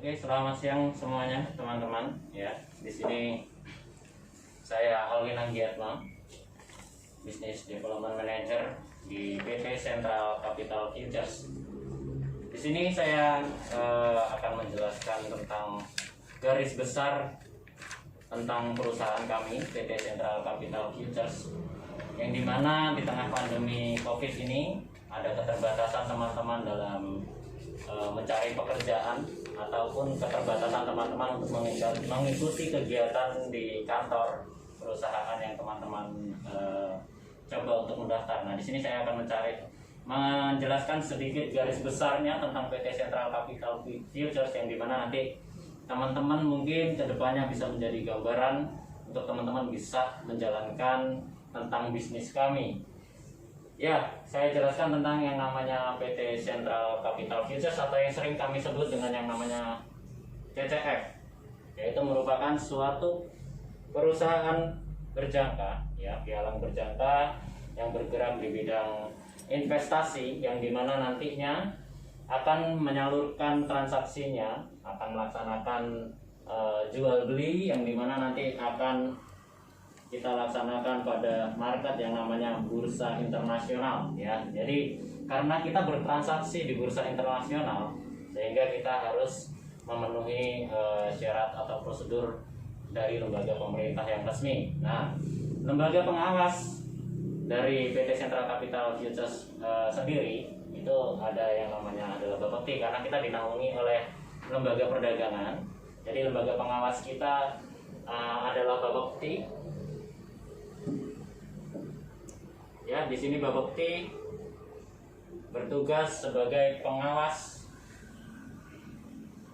Oke, selamat siang semuanya teman-teman. Ya, di sini saya Alwin Anggiatma, Business Development Manager di PT Central Capital Futures. Di sini saya akan menjelaskan tentang garis besar tentang perusahaan kami PT Central Capital Futures, yang dimana di tengah pandemi COVID ini ada keterbatasan teman-teman dalam mencari pekerjaan ataupun keterbatasan teman-teman untuk mengikuti kegiatan di kantor perusahaan yang teman-teman coba untuk mendaftar. Nah, di sini saya akan menjelaskan sedikit garis besarnya tentang PT Central Capital Futures, yang dimana nanti teman-teman mungkin kedepannya bisa menjadi gambaran untuk teman-teman bisa menjalankan tentang bisnis kami. Ya, saya jelaskan tentang yang namanya PT Central Capital Futures atau yang sering kami sebut dengan yang namanya CCF, yaitu merupakan suatu perusahaan berjangka, ya, pialang berjangka yang bergerak di bidang investasi, yang dimana nantinya akan menyalurkan transaksinya, akan melaksanakan jual beli, yang dimana nanti akan kita laksanakan pada market yang namanya bursa internasional, ya. Jadi karena kita bertransaksi di bursa internasional, sehingga kita harus memenuhi syarat atau prosedur dari lembaga pemerintah yang resmi. Nah, lembaga pengawas dari PT Central Capital Futures sendiri itu ada yang namanya adalah Bapepti, karena kita dinaungi oleh lembaga perdagangan. Jadi lembaga pengawas kita adalah Bapepti. Ya, di sini Bapepti bertugas sebagai pengawas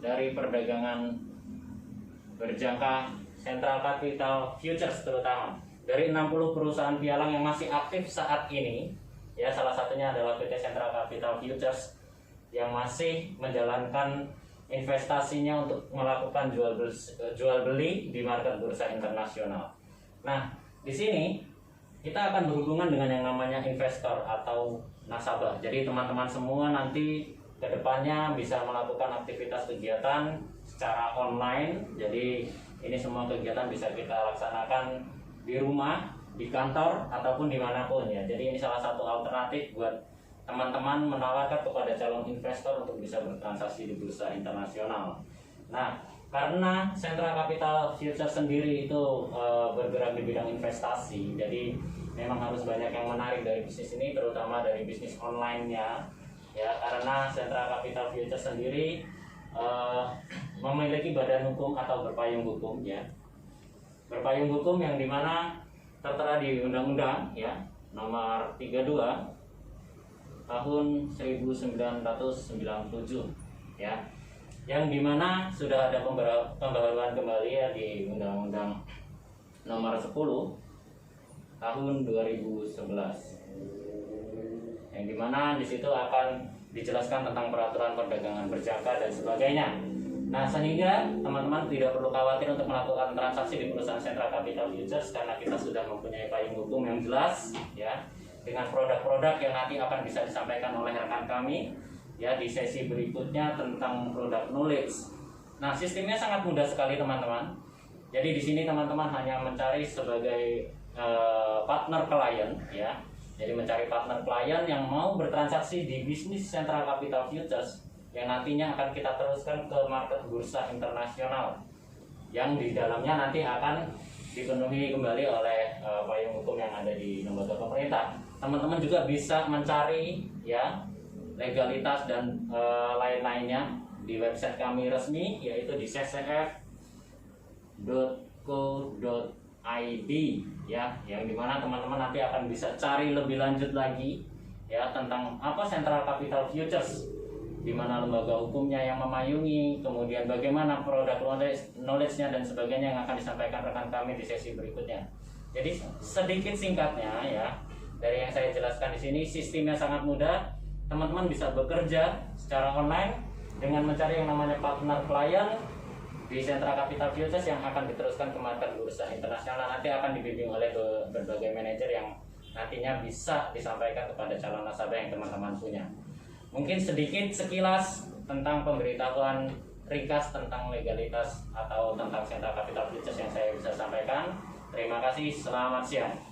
dari perdagangan berjangka Central Capital Futures, terutama dari 60 perusahaan pialang yang masih aktif saat ini. Ya, salah satunya adalah PT Central Capital Futures yang masih menjalankan investasinya untuk melakukan jual beli di market bursa internasional. Nah, di sini kita akan berhubungan dengan yang namanya investor atau nasabah. Jadi teman-teman semua nanti kedepannya bisa melakukan aktivitas kegiatan secara online. Jadi ini semua kegiatan bisa kita laksanakan di rumah, di kantor, ataupun dimanapun, ya. Jadi ini salah satu alternatif buat teman-teman menawarkan kepada calon investor untuk bisa bertransaksi di bursa internasional. Nah, karena Central Capital Futures sendiri itu bergerak di bidang investasi, jadi memang harus banyak yang menarik dari bisnis ini, terutama dari bisnis online-nya, ya. Karena Central Capital Futures sendiri memiliki badan hukum atau berpayung hukum, ya. Berpayung hukum yang dimana tertera di Undang-Undang, ya, nomor 32 tahun 1997, ya, yang dimana sudah ada pembaharuan kembali, ya, di Undang-Undang nomor 10 tahun 2011, yang dimana di situ akan dijelaskan tentang peraturan perdagangan berjangka dan sebagainya. Nah, sehingga teman-teman tidak perlu khawatir untuk melakukan transaksi di perusahaan Central Capital Futures, karena kita sudah mempunyai payung hukum yang jelas, ya, dengan produk-produk yang nanti akan bisa disampaikan oleh rekan kami, ya, di sesi berikutnya tentang produk knowledge. Nah, sistemnya sangat mudah sekali, teman-teman. Jadi di sini teman-teman hanya mencari sebagai partner klien, ya. Jadi mencari partner klien yang mau bertransaksi di bisnis Central Capital Futures, yang nantinya akan kita teruskan ke market bursa internasional, yang di dalamnya nanti akan dipenuhi kembali oleh payung hukum yang ada di lembaga pemerintah. Teman-teman juga bisa mencari, ya, legalitas dan lain-lainnya di website kami resmi, yaitu di ccf.co.id, ya, yang dimana teman-teman nanti akan bisa cari lebih lanjut lagi, ya, tentang apa Central Capital Futures, di mana lembaga hukumnya yang memayungi, kemudian bagaimana produk knowledge-nya dan sebagainya yang akan disampaikan rekan kami di sesi berikutnya. Jadi sedikit singkatnya, ya, dari yang saya jelaskan di sini, sistemnya sangat mudah. Teman-teman bisa bekerja secara online dengan mencari yang namanya partner klien di Central Capital Futures yang akan diteruskan ke market bursa internasional. Nanti akan dibimbing oleh berbagai manajer yang nantinya bisa disampaikan kepada calon nasabah yang teman-teman punya. Mungkin sedikit sekilas tentang pemberitahuan ringkas tentang legalitas atau tentang Central Capital Futures yang saya bisa sampaikan. Terima kasih, selamat siang.